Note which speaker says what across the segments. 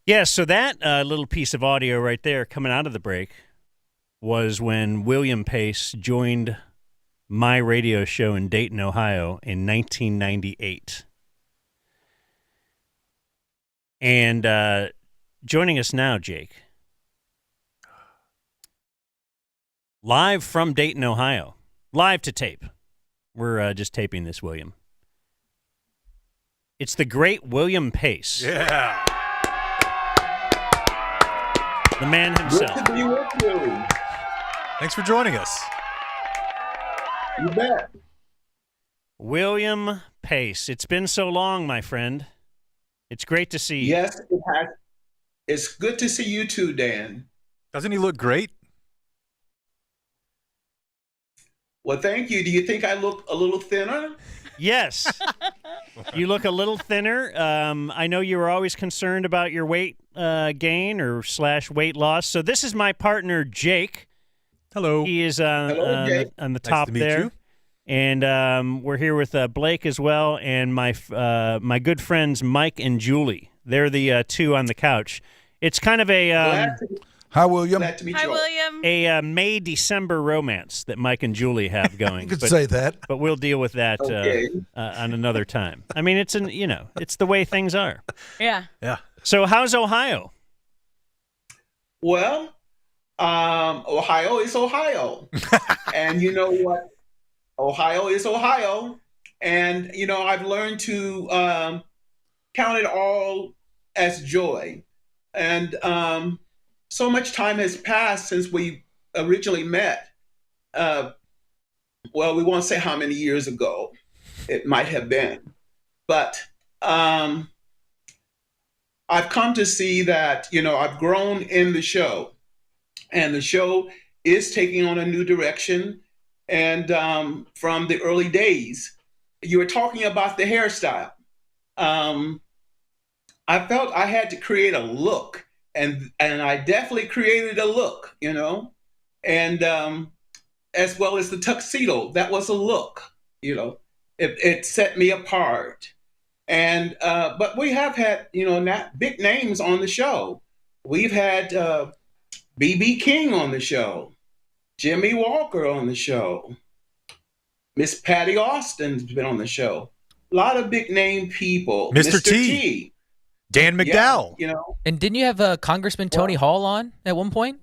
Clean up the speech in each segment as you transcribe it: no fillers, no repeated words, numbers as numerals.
Speaker 1: Yeah, so that little piece of audio right there coming out of the break was when William Pace joined my radio show in Dayton, Ohio in 1998. And joining us now, Jake, live from Dayton, Ohio, live to tape. We're just taping this, William. It's the great William Pace.
Speaker 2: Yeah.
Speaker 1: The man himself.
Speaker 3: Good to be with you.
Speaker 2: Thanks for joining us.
Speaker 3: You bet.
Speaker 1: William Pace. It's been so long, my friend. It's great to see you.
Speaker 3: Yes, it has. It's good to see you too, Dan.
Speaker 2: Doesn't he look great?
Speaker 3: Well, thank you. Do you think I look a little thinner?
Speaker 1: Yes. You look a little thinner. I know you were always concerned about your weight gain or / weight loss. So this is my partner, Jake.
Speaker 2: Hello.
Speaker 1: He is
Speaker 3: Hello, Jake.
Speaker 1: on the
Speaker 2: Nice
Speaker 1: top
Speaker 2: to meet
Speaker 1: there.
Speaker 2: you.
Speaker 1: And we're here with Blake as well, and my good friends Mike and Julie. They're the two on the couch. It's kind of a
Speaker 4: Hi, William.
Speaker 3: Glad to meet
Speaker 5: Hi,
Speaker 3: you.
Speaker 5: William.
Speaker 1: a May-December romance that Mike and Julie have going.
Speaker 4: You could say that.
Speaker 1: But we'll deal with that
Speaker 3: Okay.
Speaker 1: on another time. I mean, it's it's the way things are.
Speaker 5: Yeah.
Speaker 2: Yeah.
Speaker 1: So how's Ohio?
Speaker 3: Well, Ohio is Ohio. And you know what? Ohio is Ohio. And, I've learned to count it all as joy. And so much time has passed since we originally met. Well, we won't say how many years ago it might have been. But I've come to see that, I've grown in the show. And the show is taking on a new direction. And from the early days, you were talking about the hairstyle. I felt I had to create a look, and I definitely created a look, and as well as the tuxedo, that was a look, it set me apart. And but we have had, big names on the show. We've had B.B. King on the show, Jimmy Walker on the show, Miss Patti Austin's been on the show. A lot of big name people.
Speaker 2: Mr. T. Dan McDowell.
Speaker 3: Yeah,
Speaker 6: And didn't you have Congressman Tony Hall on at one point?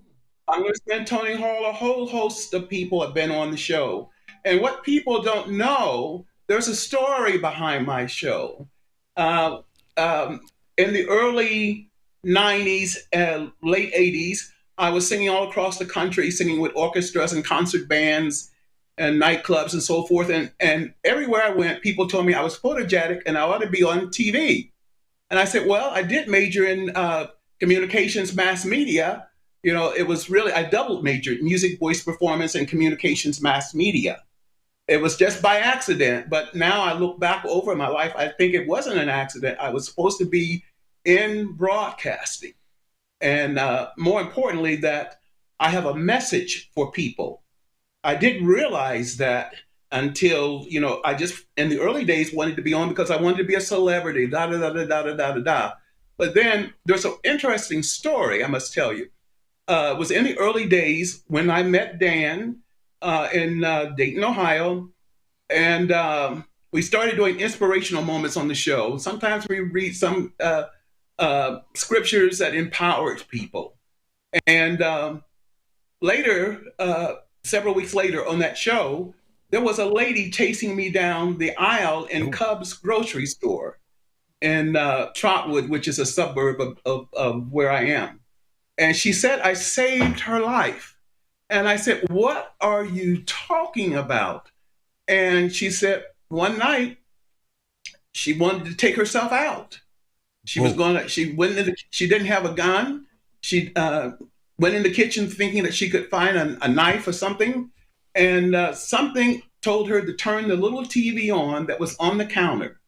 Speaker 3: Congressman Tony Hall, a whole host of people have been on the show. And what people don't know, there's a story behind my show. In the early 90s and late 80s, I was singing all across the country, singing with orchestras and concert bands and nightclubs and so forth. And everywhere I went, people told me I was photogenic and I ought to be on TV. And I said, well, I did major in communications, mass media. It was really, I double majored, music, voice performance, and communications, mass media. It was just by accident. But now I look back over my life, I think it wasn't an accident. I was supposed to be in broadcasting. And more importantly, that I have a message for people. I didn't realize that until, I just, in the early days, wanted to be on because I wanted to be a celebrity, da-da-da-da-da-da-da-da. But then there's an interesting story I must tell you. It was in the early days when I met Dan in Dayton, Ohio, and we started doing inspirational moments on the show. Sometimes we read some scriptures that empowered people. And later, several weeks later on that show, there was a lady chasing me down the aisle in Cub's grocery store in Trotwood, which is a suburb of where I am. And she said, I saved her life. And I said, what are you talking about? And she said, one night, she wanted to take herself out. She didn't have a gun. She went in the kitchen thinking that she could find a knife or something. And something told her to turn the little TV on that was on the counter.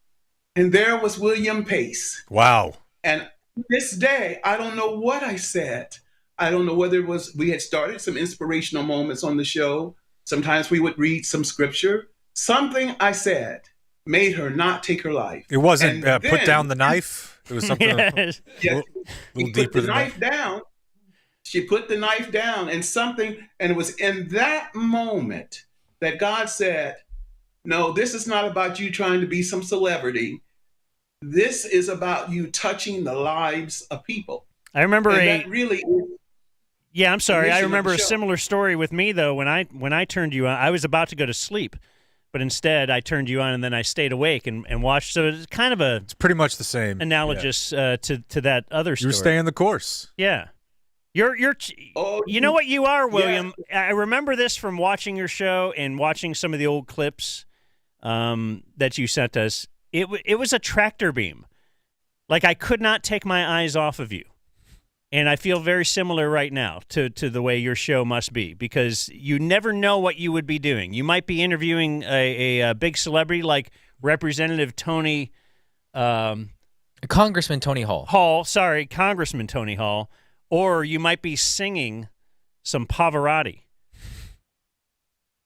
Speaker 3: And there was William Pace.
Speaker 2: Wow.
Speaker 3: And this day, I don't know what I said. I don't know whether it was, we had started some inspirational moments on the show. Sometimes we would read some scripture. Something I said made her not take her life.
Speaker 2: It wasn't
Speaker 3: And
Speaker 2: put
Speaker 3: then-
Speaker 2: down the knife. It was something a
Speaker 1: Yes.
Speaker 3: Yes,
Speaker 2: little
Speaker 3: she put
Speaker 2: deeper
Speaker 3: the
Speaker 2: than
Speaker 3: knife
Speaker 2: that.
Speaker 3: down. She put the knife down, and it was in that moment that God said, "No, this is not about you trying to be some celebrity. This is about you touching the lives of people."
Speaker 1: I remember
Speaker 3: And that really is.
Speaker 1: Yeah, I'm sorry. I
Speaker 3: mission of
Speaker 1: remember
Speaker 3: the
Speaker 1: a
Speaker 3: show.
Speaker 1: similar story with me though. When I turned you on, I was about to go to sleep, but instead I turned you on and then I stayed awake and watched. So it's kind of a
Speaker 2: It's pretty much the same.
Speaker 1: analogous to that other
Speaker 2: You
Speaker 1: story.
Speaker 2: were staying the course.
Speaker 1: Yeah, you're
Speaker 3: Oh,
Speaker 1: you know what you are, William. I remember this from watching your show and watching some of the old clips that you sent us. It was a tractor beam. Like I could not take my eyes off of you. And I feel very similar right now to the way your show must be, because you never know what you would be doing. You might be interviewing a big celebrity like Representative Tony
Speaker 6: Congressman Tony Hall.
Speaker 1: Congressman Tony Hall, or you might be singing some Pavarotti.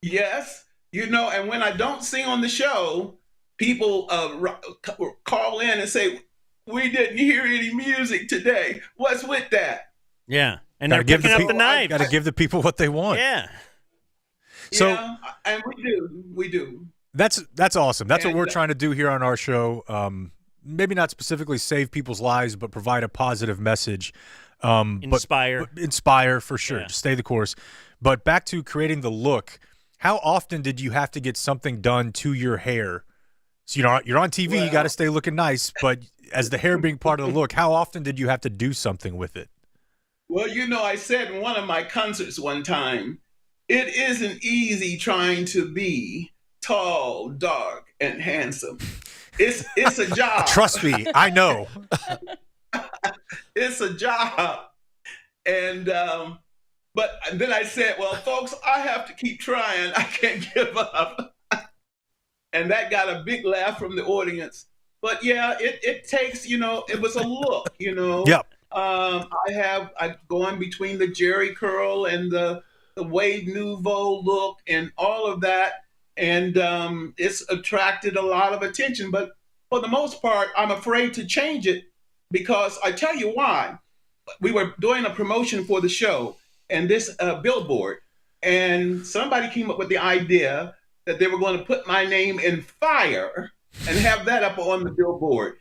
Speaker 3: Yes, and when I don't sing on the show, people call in and say, "We didn't hear any music today. What's with that?"
Speaker 1: Yeah, and
Speaker 2: Gotta
Speaker 1: they're
Speaker 2: give the
Speaker 1: picking up the
Speaker 2: people-
Speaker 1: knives.
Speaker 2: Got to give the people what they want.
Speaker 1: Yeah,
Speaker 2: So-
Speaker 3: Yeah, and we do.
Speaker 2: That's awesome. That's what
Speaker 3: And,
Speaker 2: we're trying to do here on our show. Maybe not specifically save people's lives, but provide a positive message.
Speaker 1: inspire.
Speaker 2: But inspire for sure.
Speaker 1: Yeah.
Speaker 2: Stay the course. But back to creating the look. How often did you have to get something done to your hair? So you're on TV. You
Speaker 3: Well-
Speaker 2: got to stay looking nice. But as the hair being part of the look, how often did you have to do something with it?
Speaker 3: Well, I said in one of my concerts one time, it isn't easy trying to be tall, dark, and handsome. It's a job.
Speaker 2: Trust me, I know.
Speaker 3: It's a job. And but then I said, well, folks, I have to keep trying. I can't give up. And that got a big laugh from the audience. But yeah, it takes, it was a look,
Speaker 2: Yep.
Speaker 3: I go in between the Jerry curl and the Wave Nouveau look and all of that. And it's attracted a lot of attention. But for the most part, I'm afraid to change it because I tell you why. We were doing a promotion for the show and this billboard. And somebody came up with the idea that they were going to put my name in fire and have that up on the billboard.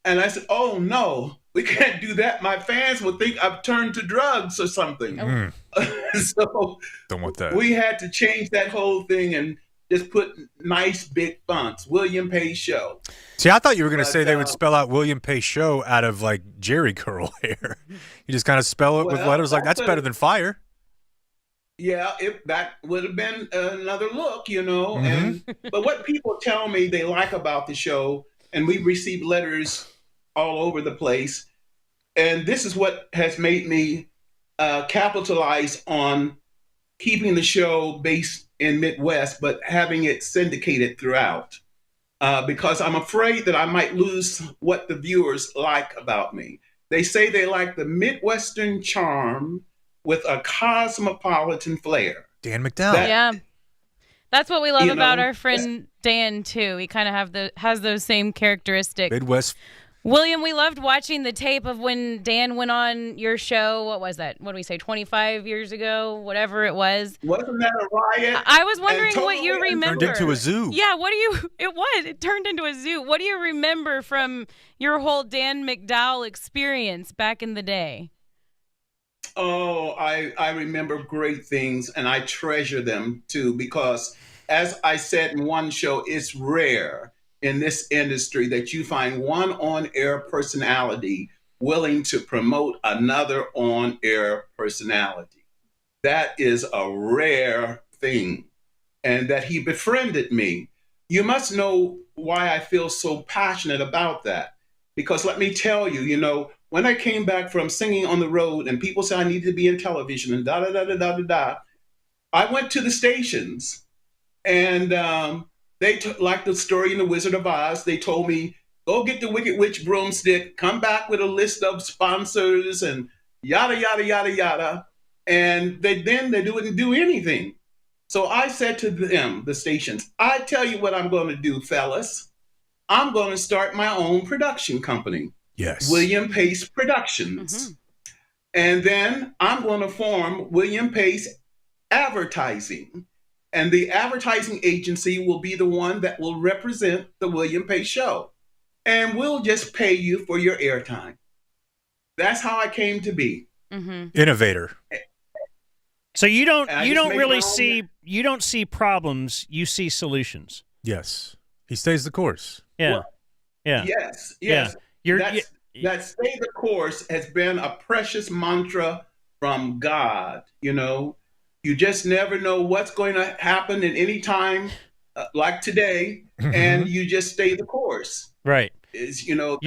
Speaker 3: And I said, oh, no, we can't do that. My fans will think I've turned to drugs or something. So
Speaker 2: Don't want that.
Speaker 3: we had to change that whole thing and just put nice big fonts, William Page Show.
Speaker 2: See, I thought you were going to
Speaker 3: But,
Speaker 2: say they would spell out William Pay Show out of like Jerry curl hair. You just kind of spell it with
Speaker 3: Well,
Speaker 2: letters like that's
Speaker 3: that's
Speaker 2: better than fire.
Speaker 3: Yeah, that would have been another look,
Speaker 2: Mm-hmm.
Speaker 3: And but what people tell me they like about the show, and we receive letters all over the place, and this is what has made me capitalize on keeping the show based in Midwest, but having it syndicated throughout, because I'm afraid that I might lose what the viewers like about me. They say they like the midwestern charm with a cosmopolitan flair.
Speaker 2: Dan McDowell.
Speaker 4: Yeah. That's what we love
Speaker 3: You
Speaker 4: about
Speaker 3: know,
Speaker 4: our friend Dan too. He kind of has those same characteristics.
Speaker 2: Midwest.
Speaker 4: William, we loved watching the tape of when Dan went on your show. What was that? What do we say? 25 years ago, whatever it was.
Speaker 3: Wasn't that a riot?
Speaker 4: I was wondering
Speaker 3: And
Speaker 4: what you
Speaker 3: totally
Speaker 4: remember.
Speaker 2: Turned into a zoo.
Speaker 4: Yeah, it turned into a zoo. What do you remember from your whole Dan McDowell experience back in the day?
Speaker 3: Oh, I remember great things, and I treasure them too, because as I said in one show, it's rare in this industry that you find one on-air personality willing to promote another on-air personality. That is a rare thing, and that he befriended me. You must know why I feel so passionate about that, because let me tell you, when I came back from singing on the road and people said I needed to be in television and I went to the stations and they like the story in The Wizard of Oz. They told me, go get the Wicked Witch broomstick, come back with a list of sponsors and yada, yada, yada, yada. And they didn't do anything. So I said to them, the stations, I tell you what I'm going to do, fellas. I'm going to start my own production company,
Speaker 2: Yes.
Speaker 3: William Pace Productions. And then I'm going to form William Pace Advertising. And the advertising agency will be the one that will represent the William Pace show. And we'll just pay you for your airtime. That's how I came to be.
Speaker 2: Innovator.
Speaker 1: So you don't really see problems, you see solutions.
Speaker 2: Yes. He stays the course.
Speaker 1: Yeah.
Speaker 3: Well,
Speaker 1: yeah.
Speaker 3: Yes.
Speaker 1: Yeah.
Speaker 3: That stay the course has been a precious mantra from God. You know, you just never know what's going to happen at any time, like today, and you just stay the course.
Speaker 1: Right.
Speaker 3: Is, you know,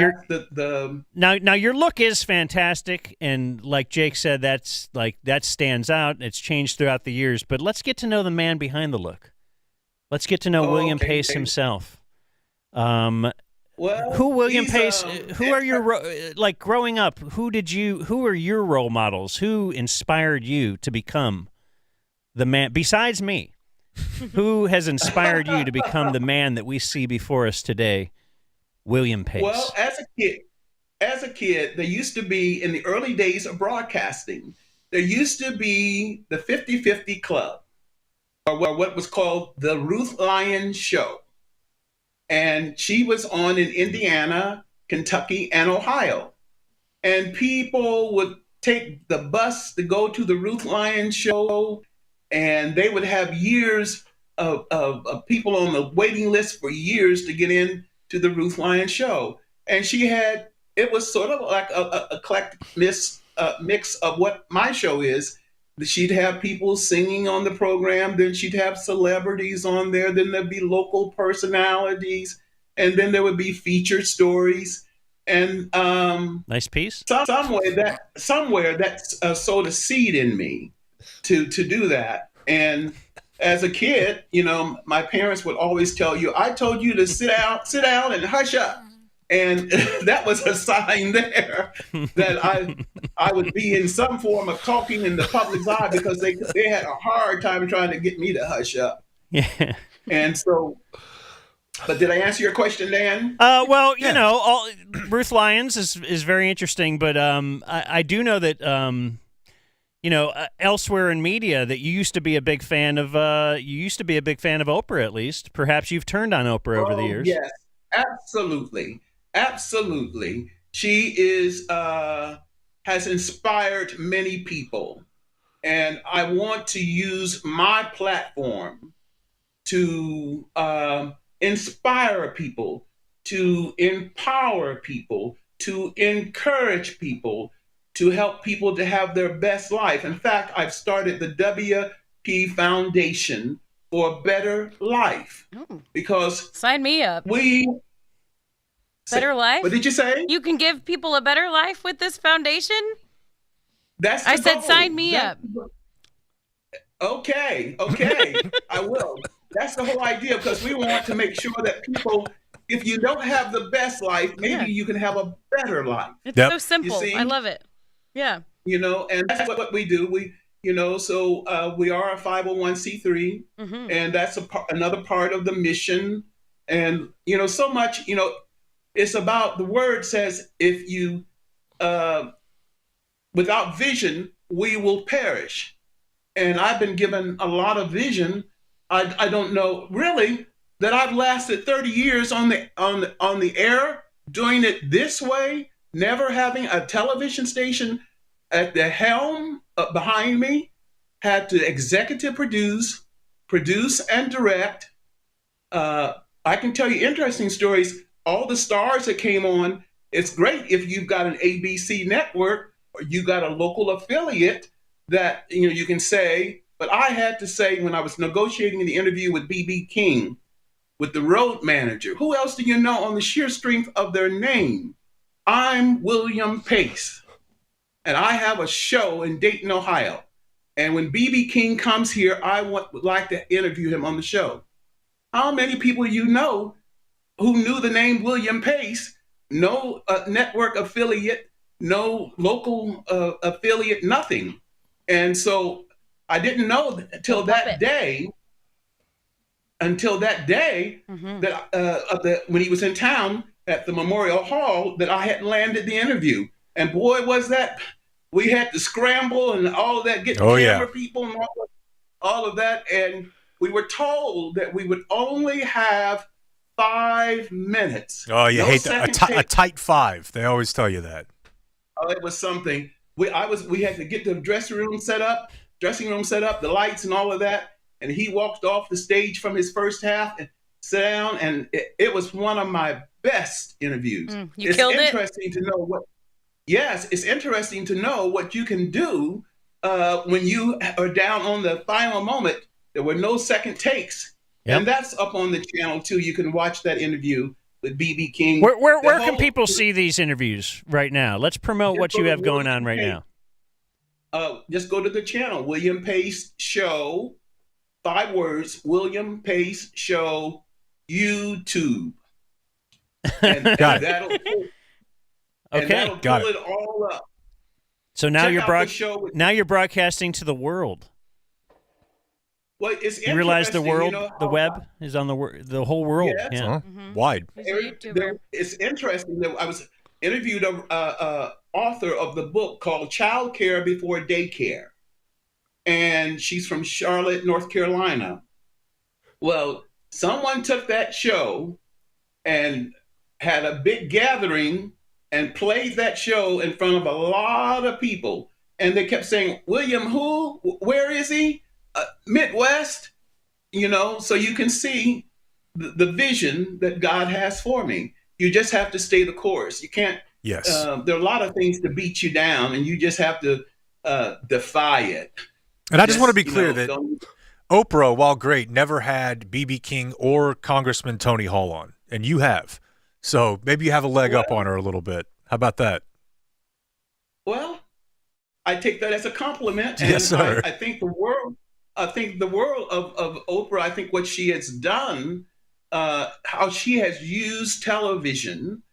Speaker 1: Now your look is fantastic, and like Jake said, that stands out. It's changed throughout the years, but let's get to know the man behind the look. Let's get to know William Pace himself.
Speaker 3: Well,
Speaker 1: who William Pace? Who are your like growing up? Who are your role models? Who inspired you to become the man? Besides me, who has inspired you to become the man that we see before us today, William Pace?
Speaker 3: Well, as a kid, there used to be, in the early days of broadcasting, there used to be the 50-50 Club, or what was called the Ruth Lyon Show. And she was on in Indiana, Kentucky, and Ohio. And people would take the bus to go to the Ruth Lyon Show, and they would have years of people on the waiting list for years to get in to the Ruth Lyon Show. And it was sort of like a eclectic mix of what my show is. She'd have people singing on the program, then she'd have celebrities on there, then there'd be local personalities, and then there would be featured stories. And
Speaker 1: nice piece.
Speaker 3: Somewhere that sowed a seed in me to do that. And as a kid, you know, my parents would always tell you, I told you to sit down and hush up. And that was a sign there that I would be in some form of talking in the public's eye, because they had a hard time trying to get me to hush up.
Speaker 1: Yeah.
Speaker 3: And so, but did I answer your question, Dan?
Speaker 1: Well, you know, Ruth Lyons is very interesting, but I do know that you know, elsewhere in media that you used to be a big fan of. You used to be a big fan of Oprah, at least. Perhaps you've turned on Oprah over the years.
Speaker 3: Yes, absolutely. Absolutely. She has inspired many people. And I want to use my platform to inspire people, to empower people, to encourage people, to help people to have their best life. In fact, I've started the WP Foundation for a Better Life, because
Speaker 4: sign me up. Better life?
Speaker 3: What did you say?
Speaker 4: You can give people a better life with this foundation?
Speaker 3: I
Speaker 4: said sign me up.
Speaker 3: Okay. I will. That's the whole idea, because we want to make sure that people, if you don't have the best life, maybe you can have a better life.
Speaker 4: It's so simple. I love it. Yeah.
Speaker 3: You know, and that's what we do. We are a 501c3, and that's another part of the mission. And, you know, so much, you know, it's about, the word says, if you, without vision, we will perish. And I've been given a lot of vision. I don't know really that I've lasted 30 years on the air, doing it this way, never having a television station at the helm behind me, had to executive produce and direct. I can tell you interesting stories. All the stars that came on, it's great if you've got an ABC network or you got a local affiliate that, you know, you can say. But I had to say, when I was negotiating the interview with B.B. King, with the road manager, who else do you know on the sheer strength of their name? I'm William Pace, and I have a show in Dayton, Ohio. And when B.B. King comes here, I would like to interview him on the show. How many people you know who knew the name William Pace? No network affiliate, no local affiliate, nothing. And so I didn't know until that day until that day that when he was in town at the Memorial Hall that I had landed the interview. And boy, was that, we had to scramble and all of that, get the camera people and all of that. And we were told that we would only have 5 minutes.
Speaker 2: Oh, you hate that. A tight 5. They always tell you that.
Speaker 3: Oh, it was something. We had to get the dressing room set up, the lights and all of that. And he walked off the stage from his first half and sat down, and it was one of my best interviews.
Speaker 4: You killed it.
Speaker 3: It's interesting to know it's interesting to know what you can do when you are down on the final moment. There were no second takes. Yep. And that's up on the channel too. You can watch that interview with B.B. King.
Speaker 1: Where can people see these interviews right now? Let's promote what you have going on right now.
Speaker 3: Just go to the channel, William Pace Show, 5 words, William Pace Show, YouTube. And that'll pull it all up.
Speaker 1: So now you're broadcasting to the world.
Speaker 3: Well, it's
Speaker 1: you realize the world, the web is on the whole world.
Speaker 3: Yes.
Speaker 1: Yeah.
Speaker 2: Wide.
Speaker 3: It's interesting that I was interviewed a author of the book called Child Care Before Daycare. And she's from Charlotte, North Carolina. Well, someone took that show and had a big gathering and played that show in front of a lot of people. And they kept saying, William who? Where is he? Midwest, so you can see the vision that God has for me. You just have to stay the course. You can't.
Speaker 2: Yes.
Speaker 3: There are a lot of things to beat you down, and you just have to defy it.
Speaker 2: And I just want to be clear that Oprah, while great, never had B.B. King or Congressman Tony Hall on, and you have. So maybe you have a leg up on her a little bit. How about that?
Speaker 3: Well, I take that as a compliment. And
Speaker 2: yes, sir.
Speaker 3: I think the world of Oprah, I think what she has done, how she has used television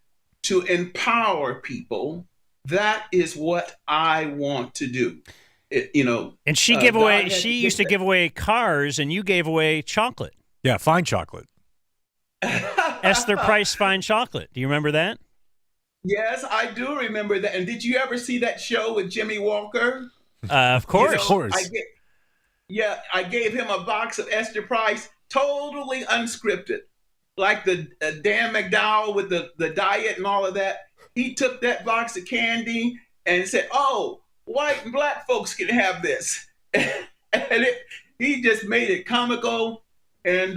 Speaker 3: to empower people, that is what I want to do.
Speaker 1: And she used to give away cars, and you gave away chocolate.
Speaker 2: Yeah, fine chocolate.
Speaker 1: Esther Price fine chocolate. Do you remember that?
Speaker 3: Yes, I do remember that. And did you ever see that show with Jimmy Walker?
Speaker 1: Of course.
Speaker 2: Of course.
Speaker 3: I gave him a box of Esther Price, totally unscripted, like the Dan McDowell with the diet and all of that. He took that box of candy and said, "Oh, white and black folks can have this," and he just made it comical and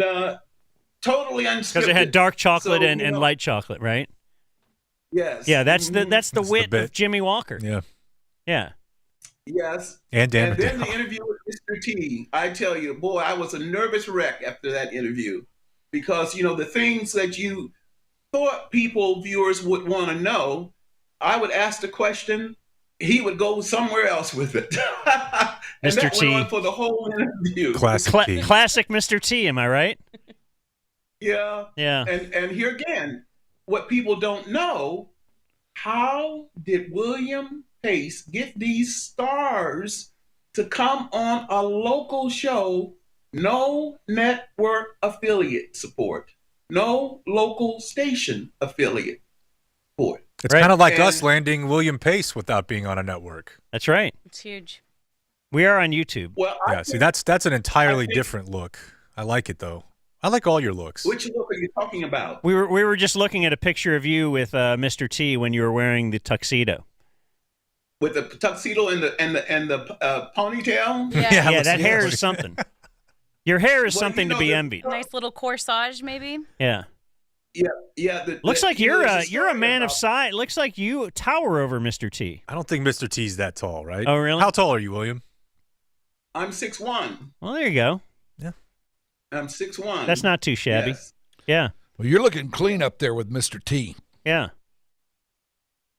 Speaker 3: totally unscripted.
Speaker 1: Because it had dark chocolate and light chocolate, right?
Speaker 3: Yes.
Speaker 1: Yeah, that's the wit of Jimmy Walker.
Speaker 2: Yeah.
Speaker 1: Yeah.
Speaker 3: Yes.
Speaker 2: And Dan
Speaker 3: And then
Speaker 2: McDowell.
Speaker 3: the interview with Mr. T, I tell you, boy, I was a nervous wreck after that interview because, the things that you thought viewers would want to know, I would ask the question, he would go somewhere else with it. And
Speaker 1: Mr.
Speaker 3: that
Speaker 1: T.
Speaker 3: went on for the whole interview.
Speaker 2: Classic T.
Speaker 1: Classic Mr. T, am I right?
Speaker 3: Yeah.
Speaker 1: Yeah.
Speaker 3: And here again, what people don't know, how did William Pace get these stars to come on a local show? No network affiliate support, no local station affiliate support.
Speaker 2: It's kind of like us landing William Pace without being on a network.
Speaker 1: That's right.
Speaker 4: It's huge.
Speaker 1: We are on YouTube.
Speaker 3: Well,
Speaker 2: See, that's an entirely different look. I like it, though. I like all your looks.
Speaker 3: Which look are you talking about?
Speaker 1: We were just looking at a picture of you with Mr. T when you were wearing the tuxedo.
Speaker 3: With the tuxedo and the ponytail?
Speaker 1: Yeah, that hair is something. Your hair is something to be envied.
Speaker 4: Nice little corsage, maybe.
Speaker 1: Yeah.
Speaker 3: Yeah.
Speaker 1: Looks like you're a man of size. Looks like you tower over Mr. T.
Speaker 2: I don't think Mr. T's that tall, right?
Speaker 1: Oh, really?
Speaker 2: How tall are you, William?
Speaker 3: I'm 6'1".
Speaker 1: Well, there you go.
Speaker 2: Yeah.
Speaker 3: I'm 6'1".
Speaker 1: That's not too shabby.
Speaker 3: Yes.
Speaker 1: Yeah.
Speaker 5: Well, you're looking clean up there with Mr. T.
Speaker 1: Yeah.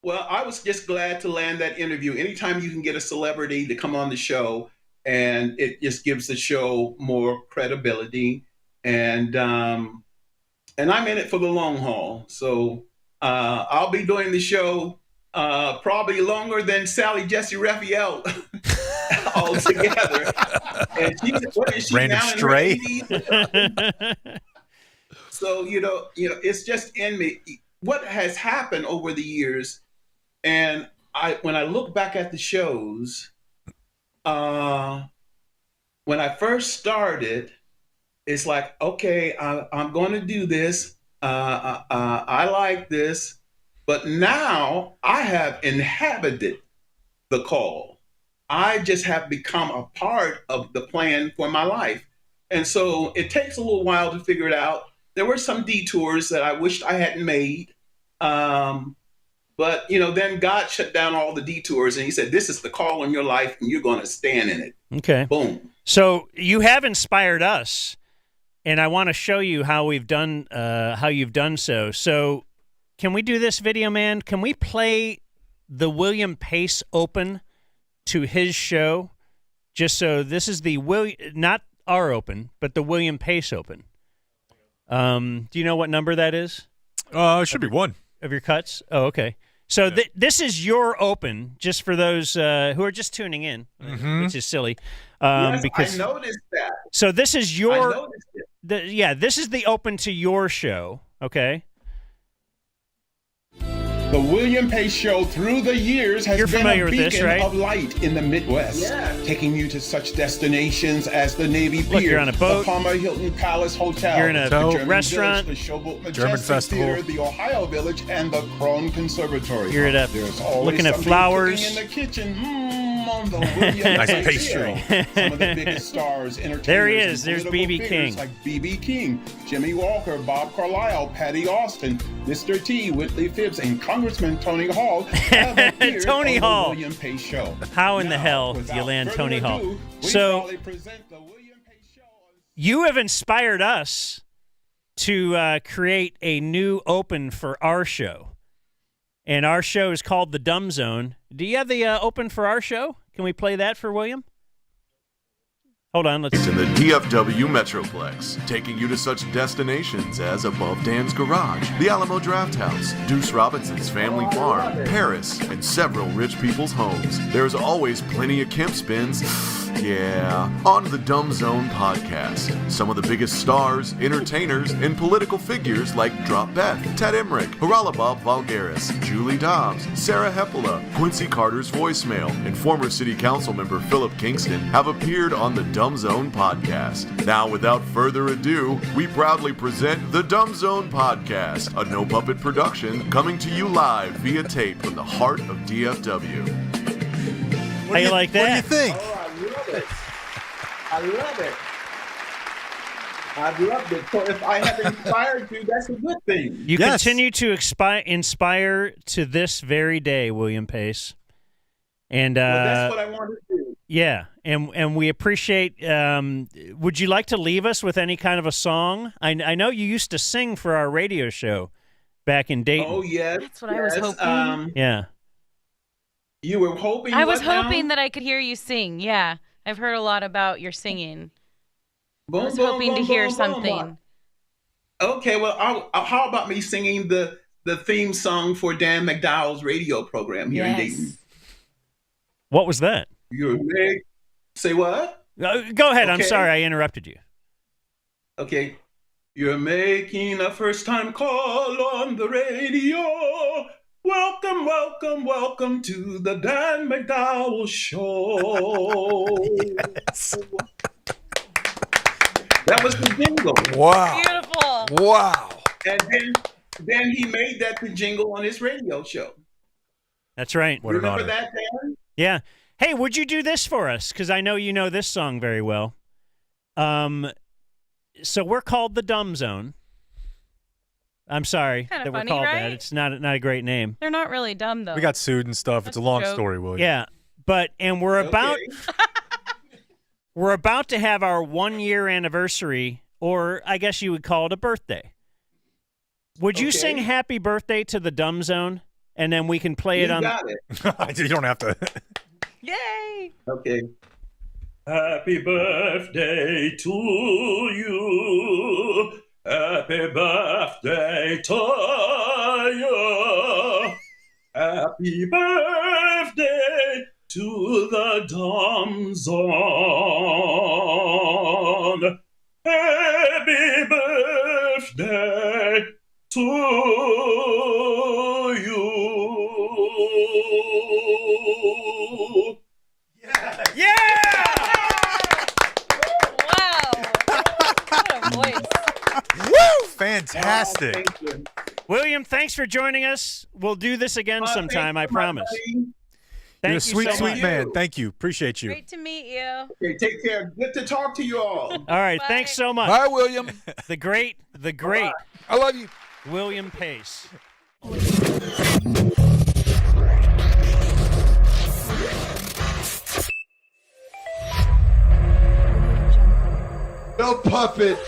Speaker 3: Well, I was just glad to land that interview. Anytime you can get a celebrity to come on the show, and it just gives the show more credibility, and I'm in it for the long haul. So I'll be doing the show probably longer than Sally Jesse Raphael. all together. And what is she
Speaker 2: Ran him
Speaker 3: now
Speaker 2: stray?
Speaker 3: in her 80s? So, it's just in me. What has happened over the years, and when I look back at the shows, when I first started, it's like, okay, I'm going to do this. I like this. But now I have inhabited the call. I just have become a part of the plan for my life. And so it takes a little while to figure it out. There were some detours that I wished I hadn't made. But, then God shut down all the detours and he said, this is the call in your life and you're going to stand in it.
Speaker 1: Okay.
Speaker 3: Boom.
Speaker 1: So you have inspired us, and I want to show you how you've done so. So can we do this video, man? Can we play the William Pace Open to his show? Just so this is not our Open, but the William Pace Open. Do you know what number that is?
Speaker 2: It should be one.
Speaker 1: Of your cuts? Oh, okay. So this is your Open, just for those who are just tuning in, which is silly.
Speaker 3: Yes,
Speaker 1: because
Speaker 3: I noticed that.
Speaker 1: So this is your...
Speaker 3: I noticed it.
Speaker 1: This is the Open to your show, okay?
Speaker 7: The William Pace Show through the years has been a beacon of light in the Midwest, taking you to such destinations as the Navy Pier,
Speaker 1: you're on a boat,
Speaker 7: the Palmer Hilton Palace Hotel,
Speaker 1: you're in a restaurant,
Speaker 7: Village, the Showboat Majestic
Speaker 2: German Festival,
Speaker 7: Theatre, the Ohio Village, and the Krohn Conservatory.
Speaker 1: You're
Speaker 7: There's always
Speaker 1: looking at
Speaker 7: something
Speaker 1: flowers
Speaker 7: cooking in the kitchen. On the William
Speaker 2: nice
Speaker 7: Pace
Speaker 2: pastry.
Speaker 7: Show. Some of the biggest stars, entertainers,
Speaker 1: there he is.
Speaker 7: and
Speaker 1: There's
Speaker 7: political
Speaker 1: B.B.
Speaker 7: figures
Speaker 1: King.
Speaker 7: like B.B. King, Jimmy Walker, Bob Carlisle, Patti Austin, Mr. T, Whitley Phibbs, and Congressman Tony Hall have appeared
Speaker 1: Tony
Speaker 7: on
Speaker 1: Hall.
Speaker 7: the William Pace Show.
Speaker 1: How in the
Speaker 7: Now,
Speaker 1: hell do you
Speaker 7: without
Speaker 1: land
Speaker 7: further
Speaker 1: Tony
Speaker 7: ado,
Speaker 1: Hall?
Speaker 7: we
Speaker 1: So
Speaker 7: proudly present the William Pace Show.
Speaker 1: you have inspired us to create a new Open for our show. And our show is called The Dumb Zone. Do you have the Open for our show? Can we play that for William? Hold on, let's
Speaker 8: in the DFW Metroplex, taking you to such destinations as Above Dan's Garage, the Alamo Draft House, Deuce Robinson's Family Farm, Paris, and several rich people's homes. There's always plenty of Kemp spins. Yeah, on the Dumb Zone podcast. Some of the biggest stars, entertainers, and political figures like Drop Beth, Ted Emmerich, Haralabob Valgaris, Julie Dobbs, Sarah Heppola, Quincy Carter's voicemail, and former city council member Philip Kingston have appeared on the Dumb Zone podcast. Now, without further ado, we proudly present the Dumb Zone podcast, a no puppet production coming to you live via tape from the heart of DFW.
Speaker 1: How you like that?
Speaker 2: What do you think?
Speaker 3: Oh, I love it. I've loved it. So if I have inspired you, that's a good thing.
Speaker 1: You continue to inspire to this very day, William Pace. And
Speaker 3: well, that's what I want to do.
Speaker 1: Yeah, and we appreciate. Would you like to leave us with any kind of a song? I know you used to sing for our radio show back in Dayton.
Speaker 3: Oh yes,
Speaker 4: That's what I was hoping.
Speaker 1: Yeah.
Speaker 3: You were hoping.
Speaker 4: I was hoping that I could hear you sing. Yeah, I've heard a lot about your singing.
Speaker 3: Boom,
Speaker 4: I was
Speaker 3: boom,
Speaker 4: hoping
Speaker 3: boom,
Speaker 4: to hear
Speaker 3: boom,
Speaker 4: something.
Speaker 3: boom. Okay, well, how about me singing the theme song for Dan McDowell's radio program here in Dayton?
Speaker 1: What was that?
Speaker 3: Say what?
Speaker 1: Go ahead. I'm
Speaker 3: Okay.
Speaker 1: sorry I interrupted you.
Speaker 3: Okay. You're making a first-time call on the radio. Welcome, welcome, welcome to the Dan McDowell Show.
Speaker 2: Yes.
Speaker 3: That was the jingle.
Speaker 2: Wow.
Speaker 4: Beautiful.
Speaker 2: Wow.
Speaker 3: And then he made that the jingle on his radio show.
Speaker 1: That's right.
Speaker 2: What an
Speaker 3: Remember
Speaker 2: honor.
Speaker 3: that, Dan?
Speaker 1: Yeah. Hey, would you do this for us? Because I know you know this song very well. So we're called the Dumb Zone. I'm sorry
Speaker 4: Kinda
Speaker 1: that we're
Speaker 4: funny,
Speaker 1: called
Speaker 4: right?
Speaker 1: that. It's not a great name.
Speaker 4: They're not really dumb though.
Speaker 2: We got sued and stuff. It's a
Speaker 4: That's
Speaker 2: long
Speaker 4: a joke.
Speaker 2: story, William.
Speaker 1: Yeah, and we're about
Speaker 3: Okay.
Speaker 1: we're about to have our 1-year anniversary, or I guess you would call it a birthday. Would you
Speaker 3: Okay.
Speaker 1: sing "Happy Birthday" to the Dumb Zone, and then we can play it
Speaker 3: You
Speaker 1: on?
Speaker 3: got it.
Speaker 2: You don't have to.
Speaker 4: Yay!
Speaker 3: Okay. Happy birthday to you. Happy birthday to you. Happy birthday. to the Damson. Happy birthday to you.
Speaker 1: Yeah!
Speaker 4: Wow. What a voice.
Speaker 2: Woo! Fantastic.
Speaker 3: Thank you.
Speaker 1: William, thanks for joining us. We'll do this again sometime, I promise.
Speaker 2: You're a
Speaker 1: Thank you
Speaker 2: sweet,
Speaker 1: so
Speaker 2: sweet
Speaker 1: much.
Speaker 2: man. Thank you. Appreciate you.
Speaker 4: Great to meet you.
Speaker 3: Okay, take care. Good to talk to you all.
Speaker 1: All right,
Speaker 4: Bye.
Speaker 1: thanks so much.
Speaker 5: Bye, William.
Speaker 1: The great
Speaker 5: I love you.
Speaker 1: William Pace.
Speaker 7: No puppet.